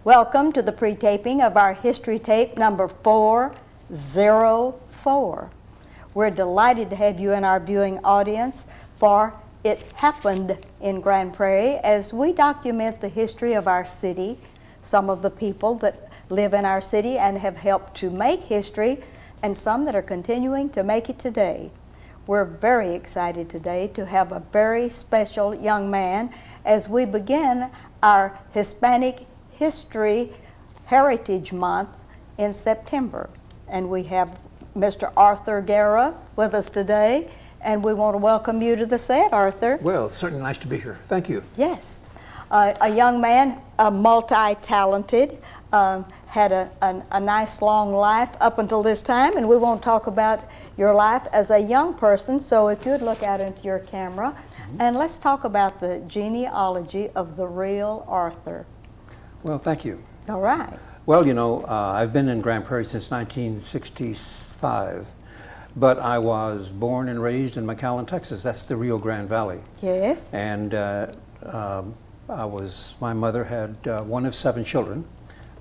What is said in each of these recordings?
Welcome to the pre-taping of our history tape number 404. We're delighted to have you in our viewing audience for It Happened in Grand Prairie as we document the history of our city, some of the people that live in our city and have helped to make history, and some that are continuing to make it today. We're very excited today to have a very special young man as we begin our Hispanic History Heritage Month in September. And we have Mr. Arthur Guerra with us today, and we want to welcome you to the set, Arthur. Well, it's certainly nice to be here. Thank you. Yes. A young man, multi-talented, had a nice long life up until this time, and we won't talk about your life as a young person, so if you'd look out into your camera, and let's talk about the genealogy of the real Arthur. Well, thank you. All right. Well, you know, I've been in Grand Prairie since 1965, but I was born and raised in McAllen, Texas. That's the Rio Grande Valley. Yes. And my mother had one of 7 children.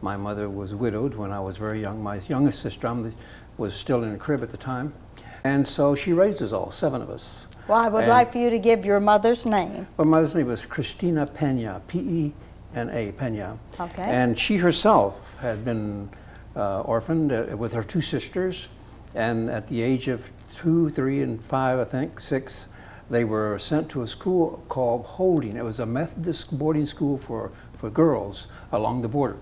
My mother was widowed when I was very young. My youngest sister was still in a crib at the time. And so she raised us all, 7 of us. Well, I would like for you to give your mother's name. My mother's name was Cristina Pena, P-E-N-A, Pena. Okay. And she herself had been orphaned with her 2 sisters. And at the age of 2, 3, and 5, I think, 6, they were sent to a school called Holding. It was a Methodist boarding school for girls along the border.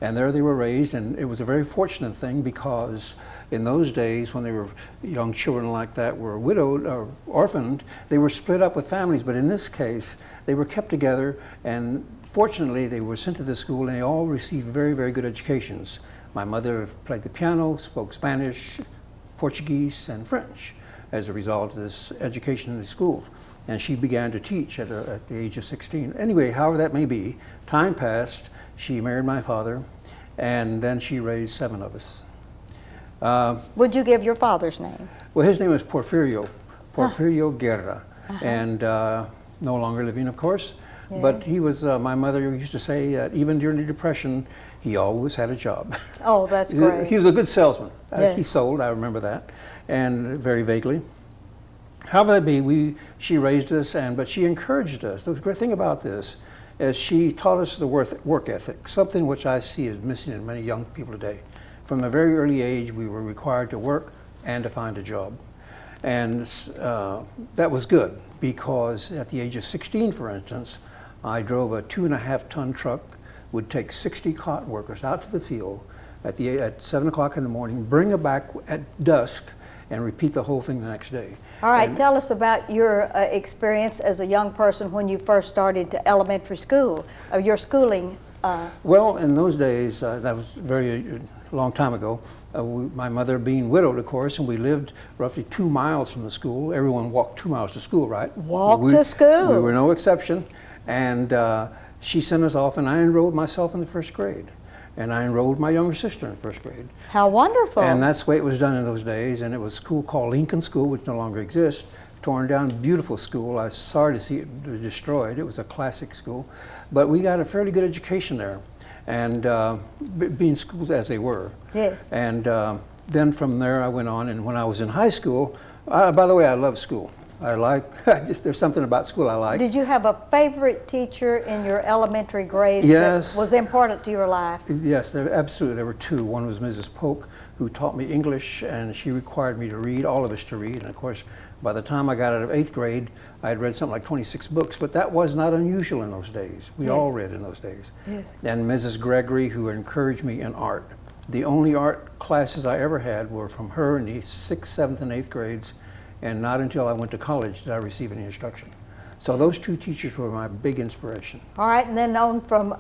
And there they were raised, and it was a very fortunate thing because in those days when they were young children like that were widowed or orphaned, they were split up with families. But in this case, they were kept together, and fortunately they were sent to this school and they all received very, very good educations. My mother played the piano, spoke Spanish, Portuguese, and French as a result of this education in the school. And she began to teach at the age of 16. Anyway, however that may be, time passed. She married my father, and then she raised 7 of us. Would you give your father's name? Well, his name was Porfirio Guerra, and no longer living, of course. Yeah. But he was, my mother used to say that even during the Depression, he always had a job. Oh, that's great. He was a good salesman. Yes. He sold, I remember that, and very vaguely. However that be, she raised us, but she encouraged us. The great thing about this is she taught us the work ethic, something which I see is missing in many young people today. From a very early age, we were required to work and to find a job. And that was good because at the age of 16, for instance, I drove a 2.5-ton truck, would take 60 cotton workers out to the field at 7 o'clock in the morning, bring them back at dusk, and repeat the whole thing the next day. All right, tell us about your experience as a young person when you first started to elementary school, your schooling. Well, in those days, that was very long time ago, my mother being widowed, of course, and we lived roughly 2 miles from the school. Everyone walked 2 miles to school, right? Walk to school. We were no exception. And she sent us off, and I enrolled myself in the 1st grade. And I enrolled my younger sister in 1st grade. How wonderful. And that's the way it was done in those days. And it was a school called Lincoln School, which no longer exists. Torn down, beautiful school. I was sorry to see it destroyed. It was a classic school. But we got a fairly good education there. And being schools as they were. Yes. And then from there I went on, and when I was in high school, by the way, I love school. There's something about school I like. Did you have a favorite teacher in your elementary grades Yes. that was important to your life? Yes, absolutely. There were 2. One was Mrs. Polk, who taught me English, and she required me to read, all of us to read. And of course, by the time I got out of 8th grade, I had read something like 26 books, but that was not unusual in those days. We all read in those days. Yes. And Mrs. Gregory, who encouraged me in art. The only art classes I ever had were from her in the 6th, 7th, and 8th grades. And not until I went to college did I receive any instruction. So those 2 teachers were my big inspiration. All right, and then on from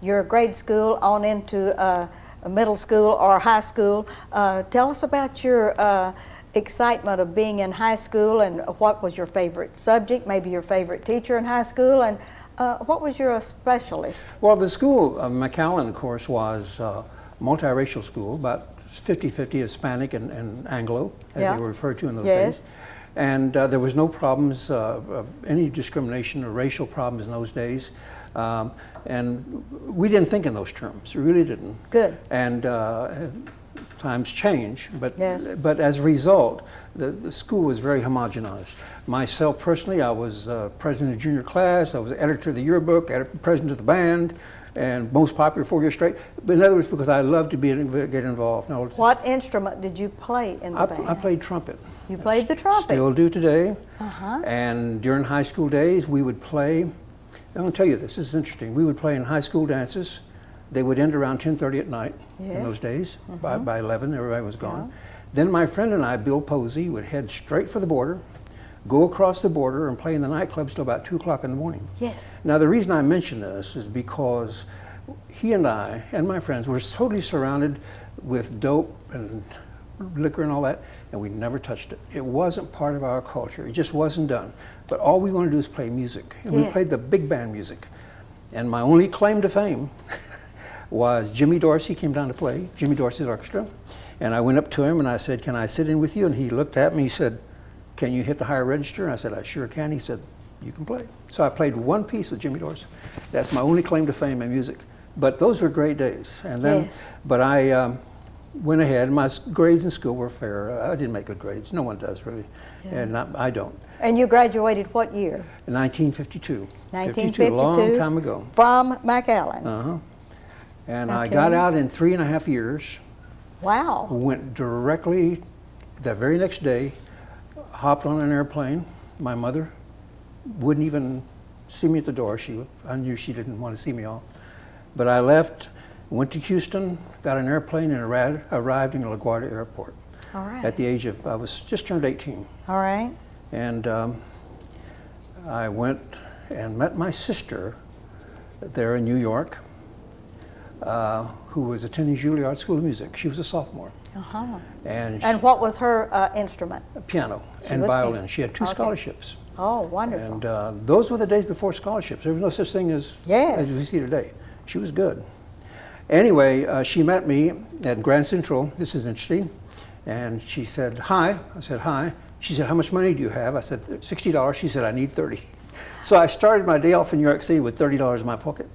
your grade school on into middle school or high school, tell us about your excitement of being in high school and what was your favorite subject, maybe your favorite teacher in high school, and what was your specialist? Well, the school, McAllen, of course, was a multiracial school, about 50-50 Hispanic and Anglo, as they were referred to in those days. And there was no problems of any discrimination or racial problems in those days. And we didn't think in those terms. We really didn't. Good. And times change, but Yes. but as a result, the school was very homogenized. Myself personally, I was president of the junior class. I was editor of the yearbook, president of the band, and most popular 4 years straight. But in other words, because I love to get involved. Now, What instrument did you play in the band? I played trumpet. You played the trumpet. Still do today. Uh-huh. And during high school days, we would play. I'm going to tell you this. This is interesting. We would play in high school dances. They would end around 10:30 at night Yes. in those days. Mm-hmm. By 11, everybody was gone. Yeah. Then my friend and I, Bill Posey, would head straight for the border, go across the border, and play in the nightclubs till about 2 o'clock in the morning. Yes. Now, the reason I mention this is because he and I and my friends were totally surrounded with dope and liquor and all that, and we never touched it. It wasn't part of our culture. It just wasn't done. But all we wanted to do is play music. And we Yes. played the big band music. And my only claim to fame was Jimmy Dorsey came down to play, Jimmy Dorsey's orchestra. And I went up to him and I said, "Can I sit in with you?" And he looked at me, he said, "Can you hit the higher register?" And I said, "I sure can." He said, "You can play." So I played one piece with Jimmy Dorsey. That's my only claim to fame in music. But those were great days. And then, Yes. but I went ahead. My grades in school were fair. I didn't make good grades. No one does really, and I don't. And you graduated what year? In 1952. 1952. A long time ago. From McAllen. Uh-huh. And I Okay. got out in 3.5 years. Wow. Went directly the very next day, hopped on an airplane. My mother wouldn't even see me at the door. I knew she didn't want to see me off. But I left, went to Houston, got an airplane, and arrived in LaGuardia Airport. All right. At the age of, I was just turned 18. All right. And I went and met my sister there in New York, who was attending Juilliard School of Music. She was a sophomore. Uh-huh. And, And what was her instrument? piano She and was violin. piano. She had 2 Okay. scholarships. Oh, wonderful. And those were the days before scholarships. There was no such thing as Yes. we see today. She was good. Anyway, she met me at Grand Central. This is interesting. And she said, "Hi." I said, "Hi." She said, "How much money do you have?" I said, $60. She said, "I need 30." So I started my day off in New York City with $30 in my pocket,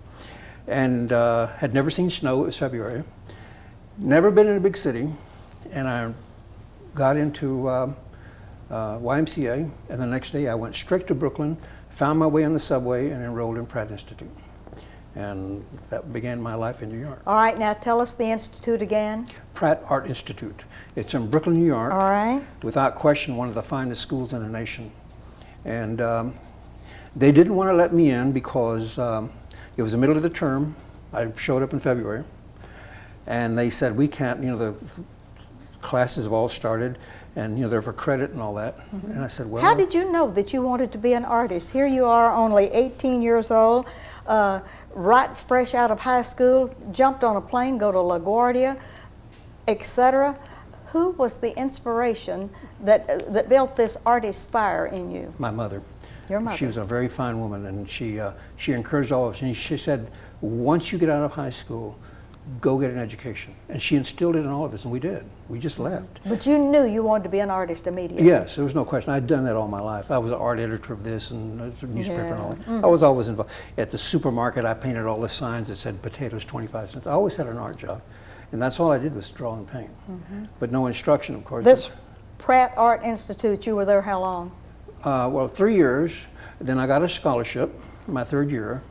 and had never seen snow. It was February. Never been in a big city. And I got into YMCA, and the next day I went straight to Brooklyn, found my way on the subway, and enrolled in Pratt Institute. And that began my life in New York. All right, now tell us the institute again. Pratt Art Institute. It's in Brooklyn, New York. All right. Without question, one of the finest schools in the nation. And they didn't want to let me in because it was the middle of the term. I showed up in February. And they said, "We can't, the classes have all started, and they're for credit and all that." Mm-hmm. And I said, "Well." How did you know that you wanted to be an artist? Here you are, only 18 years old, right fresh out of high school, jumped on a plane, go to LaGuardia, etc. Who was the inspiration that built this artist fire in you? My mother. Your mother. She was a very fine woman, and she encouraged all of us. And she said, "Once you get out of high school, go get an education." And she instilled it in all of us, and we did. We just left. But you knew you wanted to be an artist immediately. Yes, there was no question. I'd done that all my life. I was an art editor of this and a newspaper and all that. Mm-hmm. I was always involved. At the supermarket, I painted all the signs that said potatoes 25 cents. I always had an art job. And that's all I did was draw and paint. Mm-hmm. But no instruction, of course. This Pratt Art Institute, you were there how long? Well, 3 years. Then I got a scholarship my 3rd year.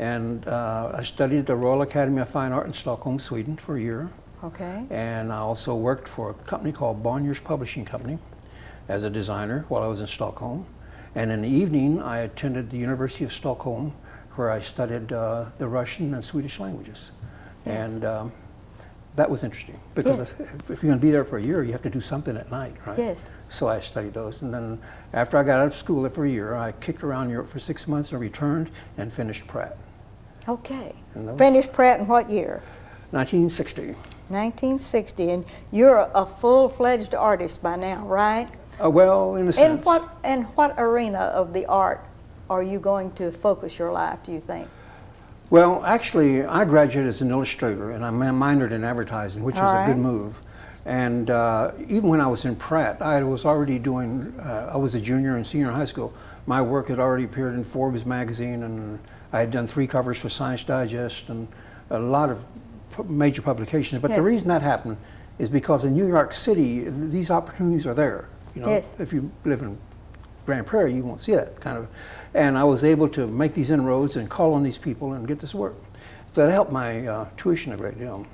And I studied at the Royal Academy of Fine Art in Stockholm, Sweden for a year. Okay. And I also worked for a company called Bonniers Publishing Company as a designer while I was in Stockholm. And in the evening, I attended the University of Stockholm, where I studied the Russian and Swedish languages. Yes. And that was interesting, because Yes. if you're going to be there for a year, you have to do something at night, right? Yes. So I studied those. And then after I got out of school for a year, I kicked around Europe for 6 months and returned and finished Pratt. Okay. And those- Finished Pratt in what year? 1960. 1960. And you're a full-fledged artist by now, right? Well, in a sense. In what arena of the art are you going to focus your life, do you think? Well, actually, I graduated as an illustrator, and I minored in advertising, which was a good move. And even when I was in Pratt, I was already doing, I was a junior and senior in high school. My work had already appeared in Forbes magazine, and I had done 3 covers for Science Digest and a lot of major publications. But Yes. the reason that happened is because in New York City, these opportunities are there. You know, Yes. if you live in Grand Prairie, you won't see that kind of. And I was able to make these inroads and call on these people and get this work. So that helped my tuition a great deal.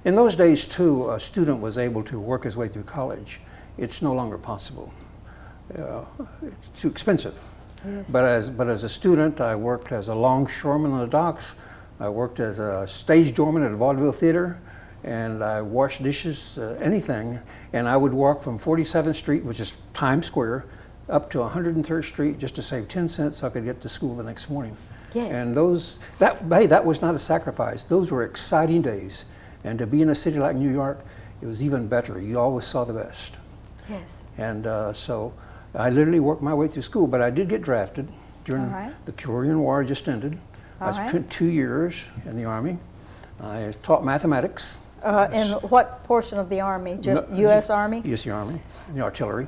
In those days, too, a student was able to work his way through college. It's no longer possible. It's too expensive. Yes. But as a student, I worked as a longshoreman on the docks. I worked as a stage doorman at a vaudeville theater, and I washed dishes, anything. And I would walk from 47th Street, which is Times Square, up to 103rd Street just to save 10 cents so I could get to school the next morning. Yes. And that was not a sacrifice. Those were exciting days. And to be in a city like New York, it was even better. You always saw the best. Yes. And so I literally worked my way through school, but I did get drafted during All right. the Korean War just ended. All I right. spent 2 years in the Army. I taught mathematics. In what portion of the Army? Just No, U.S. Army? Yes, the Army, the artillery.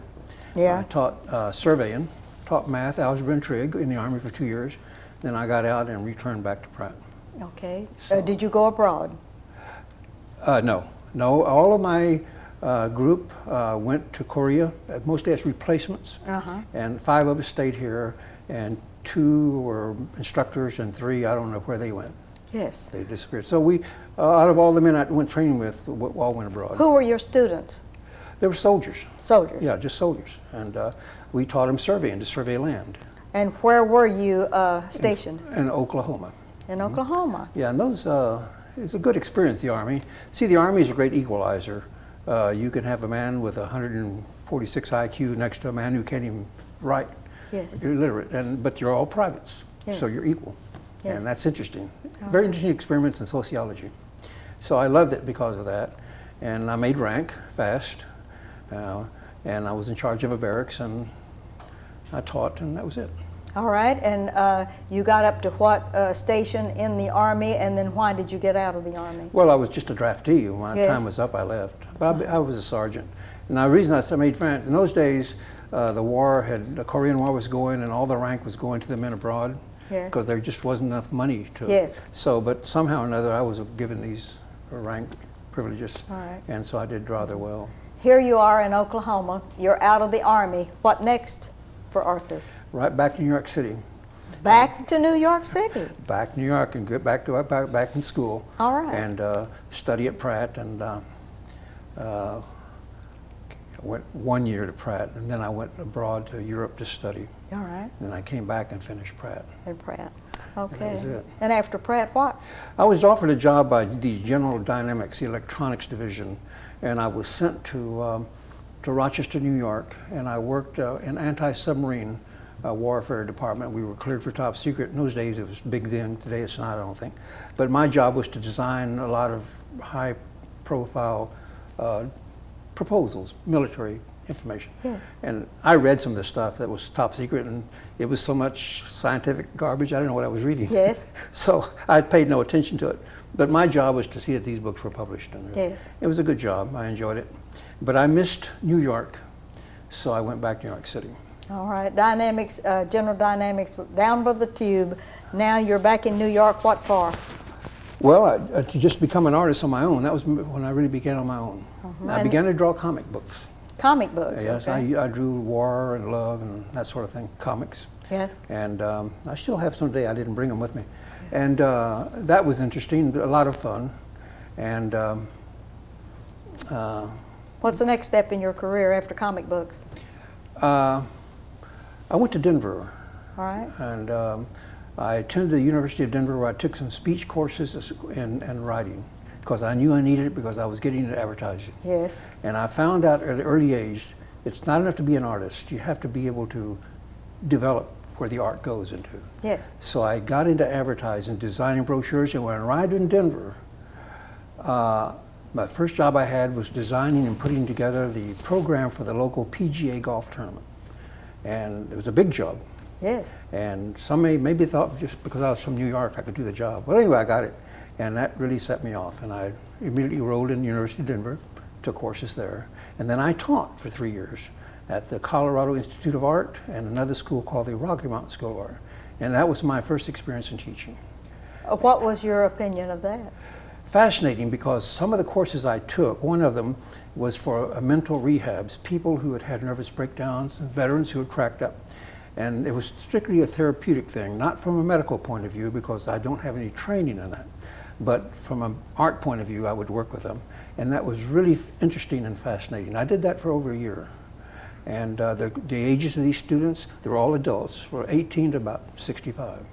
Yeah. I taught surveying, taught math, algebra, and trig in the Army for 2 years. Then I got out and returned back to Pratt. Okay. So- Did you go abroad? No. All of my group went to Korea, mostly as replacements. Uh-huh. And 5 of us stayed here, and 2 were instructors, and 3, I don't know where they went. Yes. They disappeared. So we, out of all the men I went training with, all went abroad. Who were your students? They were soldiers. Soldiers. Yeah, just soldiers. And we taught them surveying, to survey land And where were you stationed? in Oklahoma. In Oklahoma. Yeah, and those, it's a good experience, the Army. See, the Army is a great equalizer. You can have a man with 146 IQ next to a man who can't even write. Yes. You're illiterate, but you're all privates, Yes. so you're equal. Yes. And that's interesting. Very interesting experiments in sociology. So I loved it because of that. And I made rank fast. And I was in charge of a barracks, and I taught, and that was it. All right. And you got up to what station in the Army, and then why did you get out of the Army? Well, I was just a draftee. When my Yes. time was up, I left. But I was a sergeant. And the reason I made friends, in those days, the Korean War was going, and all the rank was going to the men abroad. Yes. Because there just wasn't enough money to. Yes. So, but somehow or another, I was given these rank privileges. All right. And so I did rather well. Here you are in Oklahoma. You're out of the Army. What next for Arthur? Right back to New York City. Back to New York City. Back to New York and get back in school. All right. And study at Pratt, and went 1 year to Pratt, and then I went abroad to Europe to study. All right. And then I came back and finished Pratt. And Pratt. Okay. was it. And after Pratt, what? I was offered a job by the General Dynamics, the electronics division, and I was sent to Rochester, New York, and I worked in anti-submarine warfare department. We were cleared for top secret. In those days, it was big then. Today, it's not, I don't think. But my job was to design a lot of high-profile proposals, military information. Yes. And I read some of the stuff that was top secret, and it was so much scientific garbage, I didn't know what I was reading. Yes. So I paid no attention to it. But my job was to see that these books were published. And Yes. it was a good job. I enjoyed it. But I missed New York, so I went back to New York City. All right. Dynamics, General Dynamics, down by the tube. Now you're back in New York. What for? Well, to just become an artist on my own. That was when I really began on my own. I And- began to draw comic books. Comic books. Yes, Okay. I drew war and love and that sort of thing, comics. Yes. And I still have some today. I didn't bring them with me. And that was interesting, a lot of fun. And What's the next step in your career after comic books? I went to Denver. All right. And I attended the University of Denver, where I took some speech courses and writing, because I knew I needed it because I was getting into advertising. Yes. And I found out at an early age, it's not enough to be an artist. You have to be able to develop where the art goes into. Yes. So I got into advertising, designing brochures, and when I arrived in Denver, my first job I had was designing and putting together the program for the local PGA golf tournament. And it was a big job. Yes. And some maybe thought just because I was from New York I could do the job. Well, anyway, I got it. And that really set me off. And I immediately enrolled in the University of Denver, took courses there. And then I taught for 3 years at the Colorado Institute of Art and another school called the Rocky Mountain School of Art. And that was my first experience in teaching. What was your opinion of that? Fascinating, because some of the courses I took, one of them was for mental rehabs, people who had had nervous breakdowns and veterans who had cracked up. And it was strictly a therapeutic thing, not from a medical point of view, because I don't have any training in that. But from an art point of view, I would work with them. And that was really interesting and fascinating. I did that for over a year. And the ages of these students, they were all adults, from 18 to about 65.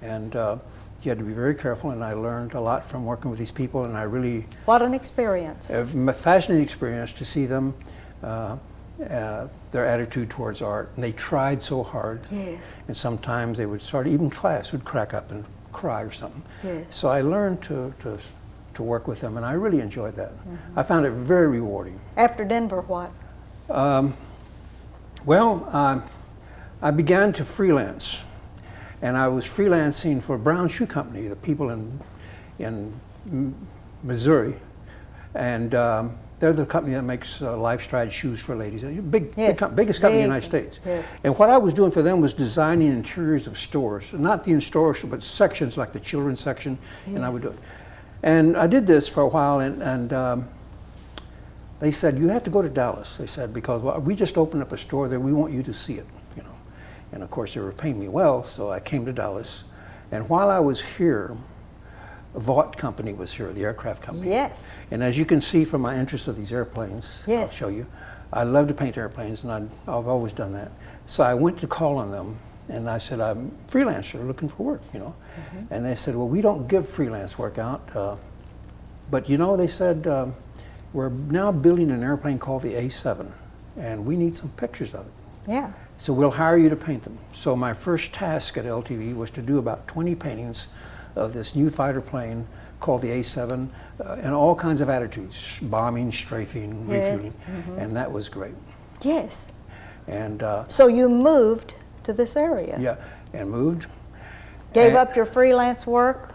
And you had to be very careful, and I learned a lot from working with these people, and I really... What an experience. A fascinating experience to see them, their attitude towards art. And they tried so hard. Yes. And sometimes they would start, even class would crack up and cry or something. Yes. So I learned to work with them, and I really enjoyed that. I found it very rewarding. After Denver, what? I began to freelance. And I was freelancing for Brown Shoe Company, the people in Missouri. And they're the company that makes Life-Stride shoes for ladies. Biggest company in the United States. Yes. And what I was doing for them was designing interiors of stores. Not the in-store, but sections like the children's section, and I would do it. And I did this for a while, and they said, you have to go to Dallas, they said, because we just opened up a store there, we want you to see it. And of course, they were paying me well, so I came to Dallas. And while I was here, Vought Company was here, the aircraft company. Yes. And as you can see from my interest of these airplanes, yes. I'll show you, I love to paint airplanes, and I've always done that. So I went to call on them, and I said, I'm a freelancer looking for work, And they said, well, we don't give freelance work out. But they said, we're now building an airplane called the A7, and we need some pictures of it. Yeah. So we'll hire you to paint them. So my first task at LTV was to do about 20 paintings of this new fighter plane called the A7 in all kinds of attitudes, bombing, strafing, refueling, and that was great. Yes. And so you moved to this area. Yeah, and moved. Gave up your freelance work.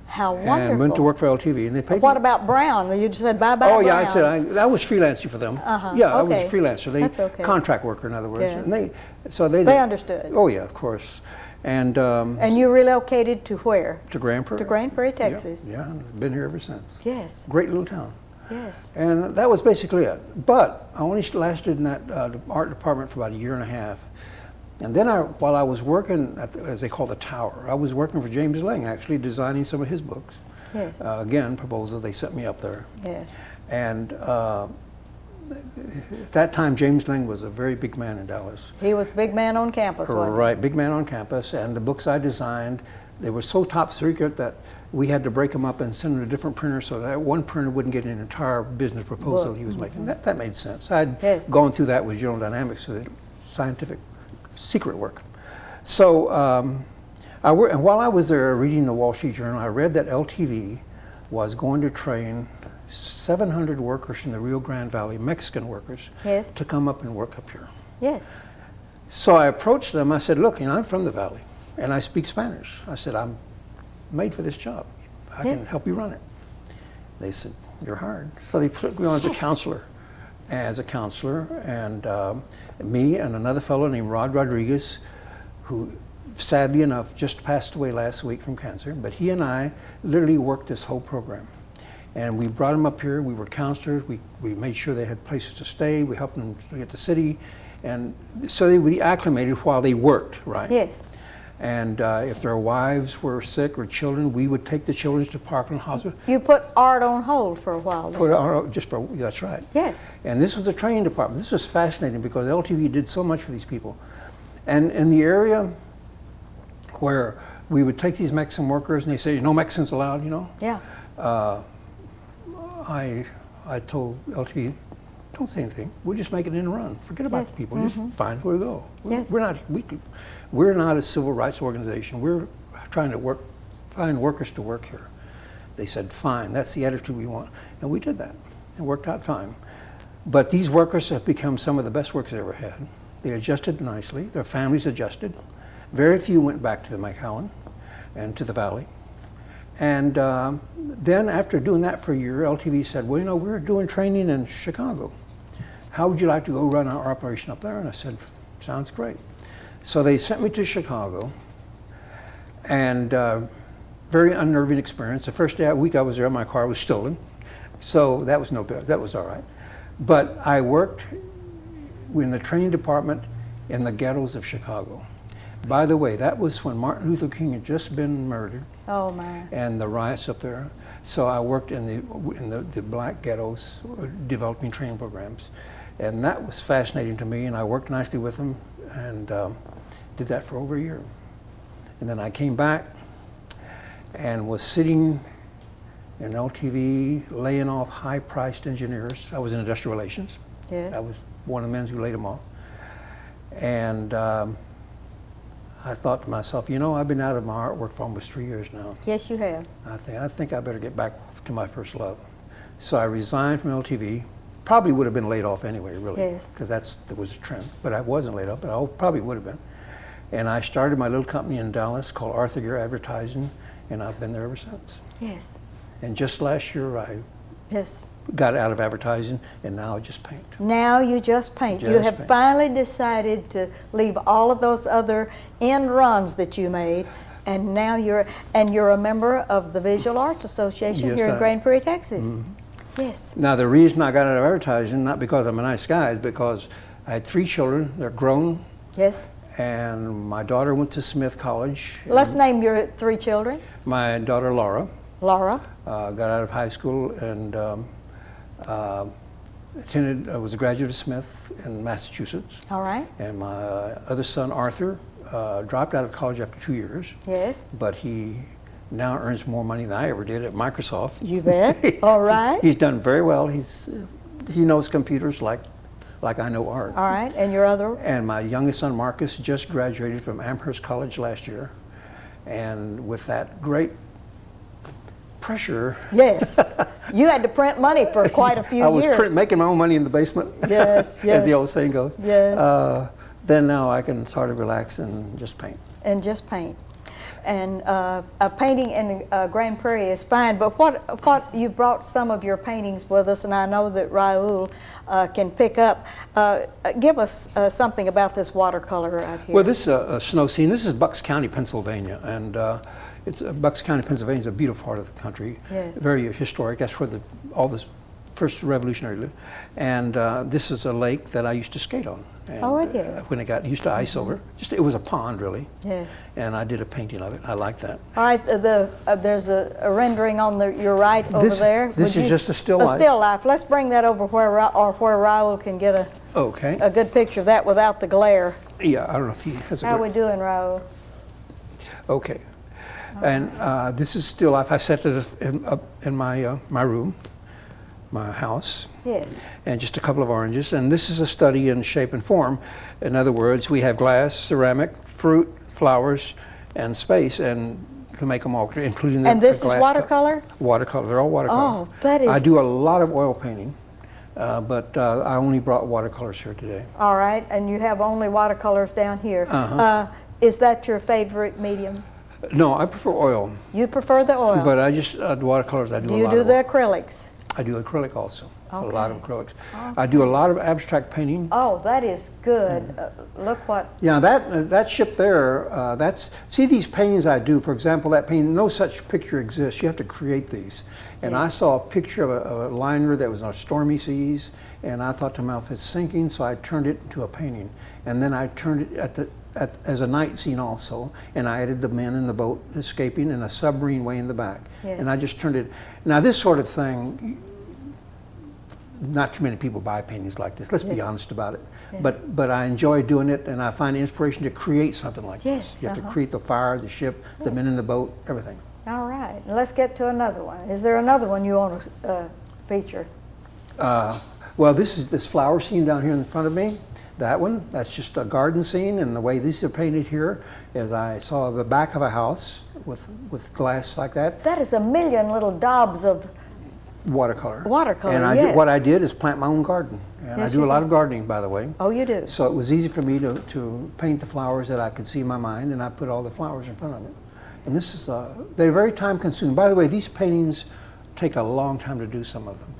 How wonderful. And went to work for LTV, and they paid What me. about Brown? You just said bye-bye, Oh, yeah, Brown. I said I was freelancing for them. Yeah, I was a freelancer. That's okay. Contract worker, in other words. Yeah. And they understood. Oh, yeah, of course. And you relocated to where? To Grand Prairie. To Grand Prairie, Texas. Yeah, been here ever since. Yes. Great little town. Yes. And that was basically it. But I only lasted in that art department for about a year and a half. And then while I was working at, as they call the Tower, I was working for James Lang, actually designing some of his books. Yes. Again, proposal, they sent me up there. Yes. And at that time, James Lang was a very big man in Dallas. He was big man on campus, wasn't he? Right, big man on campus. And the books I designed, they were so top secret that we had to break them up and send them to different printers so that one printer wouldn't get an entire business proposal he was making. That made sense. I'd gone through that with General Dynamics, so scientific secret work. So and while I was there reading the Wall Street Journal, I read that LTV was going to train 700 workers from the Rio Grande Valley, Mexican workers, to come up and work up here. Yes. So I approached them. I said, look, I'm from the valley, and I speak Spanish. I said, I'm made for this job. I can help you run it. They said, you're hired. So they put me on as a counselor. And me and another fellow named Rod Rodriguez, who sadly enough just passed away last week from cancer, but he and I literally worked this whole program. And we brought them up here. We were counselors. We made sure they had places to stay. We helped them to get to the city. And so they would be acclimated while they worked, right? Yes. And if their wives were sick or children, we would take the children to Parkland Hospital. You put art on hold for a while then. That's right. Yes. And this was the training department. This was fascinating because LTV did so much for these people. And in the area where we would take these Mexican workers and they say, no Mexicans allowed, Yeah. I told LTV, don't say anything. We'll just make it in and run. Forget about the people. Just find where to go. Yes. We're not a civil rights organization. We're trying to find workers to work here. They said, fine, that's the attitude we want. And we did that. It worked out fine. But these workers have become some of the best workers I ever had. They adjusted nicely. Their families adjusted. Very few went back to the McAllen and to the Valley. And then after doing that for a year, LTV said, well, we're doing training in Chicago. How would you like to go run our operation up there? And I said, sounds great. So they sent me to Chicago, and very unnerving experience. The first week I was there, my car was stolen, so that was no bad. That was all right. But I worked in the training department in the ghettos of Chicago. By the way, that was when Martin Luther King had just been murdered. Oh my! And the riots up there. So I worked in the black ghettos, developing training programs, and that was fascinating to me. And I worked nicely with them, and did that for over a year. And then I came back and was sitting in LTV, laying off high-priced engineers. I was in industrial relations. Yes. I was one of the men who laid them off. And I thought to myself, you know, I've been out of my artwork for almost 3 years now. Yes, you have. I think I better get back to my first love. So I resigned from LTV. Probably would have been laid off anyway, really, Yes. because that was a trend. But I wasn't laid off, but I probably would have been. And I started my little company in Dallas called Arthur Gear Advertising, and I've been there ever since. Yes. And just last year, I Yes. got out of advertising, and now I just paint. Now you just paint. You Just have paint. finally decided to leave all of those other end runs that you made, and now you're a member of the Visual Arts Association Yes, here in I- Grand Prairie, Texas. Yes. Now, the reason I got out of advertising, not because I'm a nice guy, is because I had 3 children. They're grown, Yes. and my daughter went to Smith College. Let's name your 3 children. My daughter, Laura, Laura. got out of high school and was a graduate of Smith in Massachusetts. All right. And my other son, Arthur, dropped out of college after 2 years, Yes. but he now earns more money than I ever did at Microsoft. You bet. All right. He's done very well. He knows computers like I know art. All right. And your other? And my youngest son, Marcus, just graduated from Amherst College last year. And with that great pressure, Yes. You had to print money for quite a few I was years. making my own money in the basement, Yes, as yes. the old saying goes. Yes. Then now I can sort of relax and just paint. And just paint. And painting in Grand Prairie is fine, but what you brought some of your paintings with us, and I know that Raul can pick up. Give us something about this watercolor out here. Well, this is a snow scene. This is Bucks County, Pennsylvania, and Bucks County, Pennsylvania is a beautiful part of the country. Yes. Very historic. That's where all this first revolutionary lived. And this is a lake that I used to skate on. And, Oh, it did. when it got used to ice over. It was a pond, really. Yes. And I did a painting of it. I like that. All right. There's a rendering on your right over there. This is just a still life. A still life. Let's bring that over where Raul can get Okay. a good picture of that without the glare. Yeah, I don't know if he has a How great- we doing, Raul? Okay. And this is still life. I set it up in my room, my house. Yes. And just a couple of oranges. And this is a study in shape and form. In other words, we have glass, ceramic, fruit, flowers, and space, and to make them all, including the And this is glass watercolor? Watercolor. They're all watercolor. Oh, that is- I do a lot of oil painting, but I only brought watercolors here today. All right. And you have only watercolors down here. Uh-huh. Is that your favorite medium? No, I prefer oil, You prefer the oil? but I just watercolors. I do Do a you lot do of the oil. acrylics? I do acrylic also. A lot of Okay. acrylics. I do a lot of abstract painting. Oh, that is good. Look what. Yeah, that ship there, see these paintings I do, for example, that painting, no such picture exists. You have to create these. And I saw a picture of a liner that was on stormy seas, and I thought to myself, it's sinking, so I turned it into a painting. And then I turned it as a night scene also, and I added the men in the boat escaping in a submarine way in the back. Yeah. And I just turned it. Now this sort of thing, not too many people buy paintings like this. Let's be honest about it. Yeah. But I enjoy doing it, and I find inspiration to create something like Yes, this. You have to uh-huh. create the fire, the ship, the men in the boat, everything. All right. Let's get to another one. Is there another one you want to feature? Well, this is this flower scene down here in front of me. That one, that's just a garden scene, and the way these are painted here is I saw the back of a house with glass like that, That is a million little daubs of watercolor. Watercolor, And yes. what I did is plant my own garden. And Yes, I do you a lot do. of gardening, by the way. Oh, you do? So it was easy for me to paint the flowers that I could see in my mind, and I put all the flowers in front of it. And this is, they're very time consuming. By the way, these paintings take a long time to do, some of them.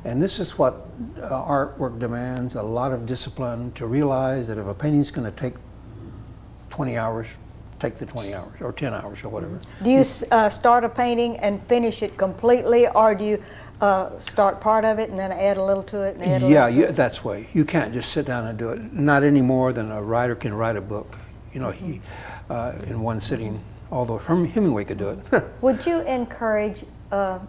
And this is what artwork demands, a lot of discipline to realize that if a painting's going to take 20 hours, take the 20 hours or 10 hours or whatever. Do you start a painting and finish it completely, or do you start part of it and then add a little to it and add a little to it? That's the way. You can't just sit down and do it. Not any more than a writer can write a book, you know, in one sitting, although Hemingway could do it. Would you encourage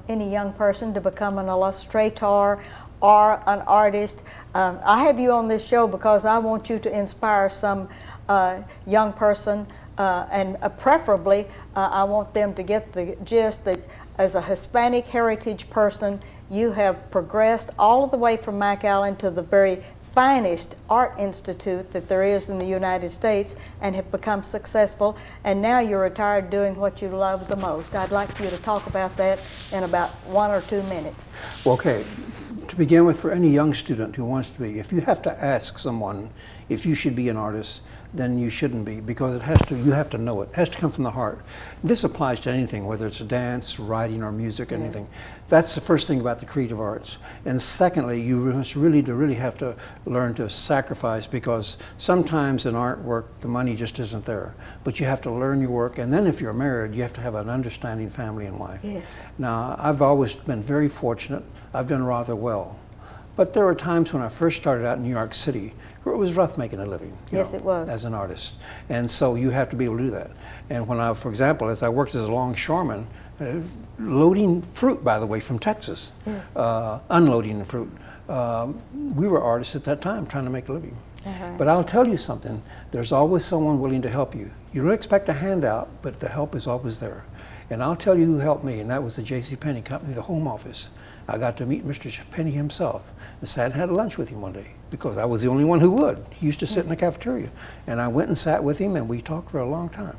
any young person to become an illustrator or an artist? I have you on this show because I want you to inspire some young person, and preferably I want them to get the gist that as a Hispanic heritage person, you have progressed all the way from McAllen to the very finest art institute that there is in the United States and have become successful, and now you're retired doing what you love the most. I'd like for you to talk about that in about 1 or 2 minutes. Okay, to begin with, for any young student who wants to be, if you have to ask someone if you should be an artist, then you shouldn't be, because you have to know it. It has to come from the heart. This applies to anything, whether it's dance, writing, or music, anything. That's the first thing about the creative arts. And secondly, you must really have to learn to sacrifice, because sometimes in artwork, the money just isn't there. But you have to learn your work, and then if you're married, you have to have an understanding family and wife. Yes. Now, I've always been very fortunate. I've done rather well. But there were times when I first started out in New York City where it was rough making a living. Yes, it was. As an artist. And so you have to be able to do that. And when I, for example, as I worked as a longshoreman, loading fruit, by the way, from Texas, yes. Unloading the fruit, we were artists at that time trying to make a living. Uh-huh. But I'll tell you something, there's always someone willing to help you. You don't expect a handout, but the help is always there. And I'll tell you who helped me, and that was the JCPenney company, the home office. I got to meet Mr. Penny himself. I sat and had lunch with him one day because I was the only one who would. He used to sit in the cafeteria. And I went and sat with him, and we talked for a long time.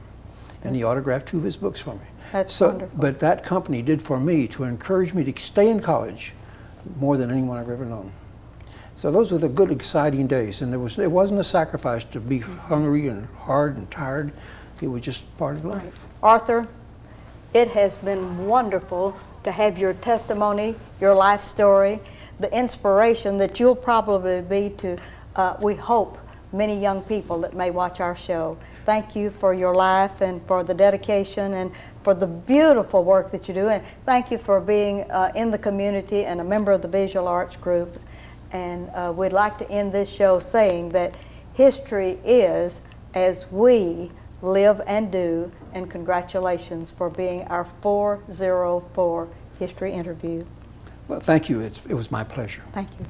And he autographed 2 of his books for me. That's wonderful. But that company did for me to encourage me to stay in college more than anyone I've ever known. So those were the good, exciting days. And it wasn't a sacrifice to be hungry and hard and tired. It was just part of life. Arthur, it has been wonderful to have your testimony, your life story, the inspiration that you'll probably be to, we hope, many young people that may watch our show. Thank you for your life and for the dedication and for the beautiful work that you do. And thank you for being in the community and a member of the Visual Arts Group. And we'd like to end this show saying that history is as we live and do, and congratulations for being our 404 History Interview. Well, thank you. It was my pleasure. Thank you.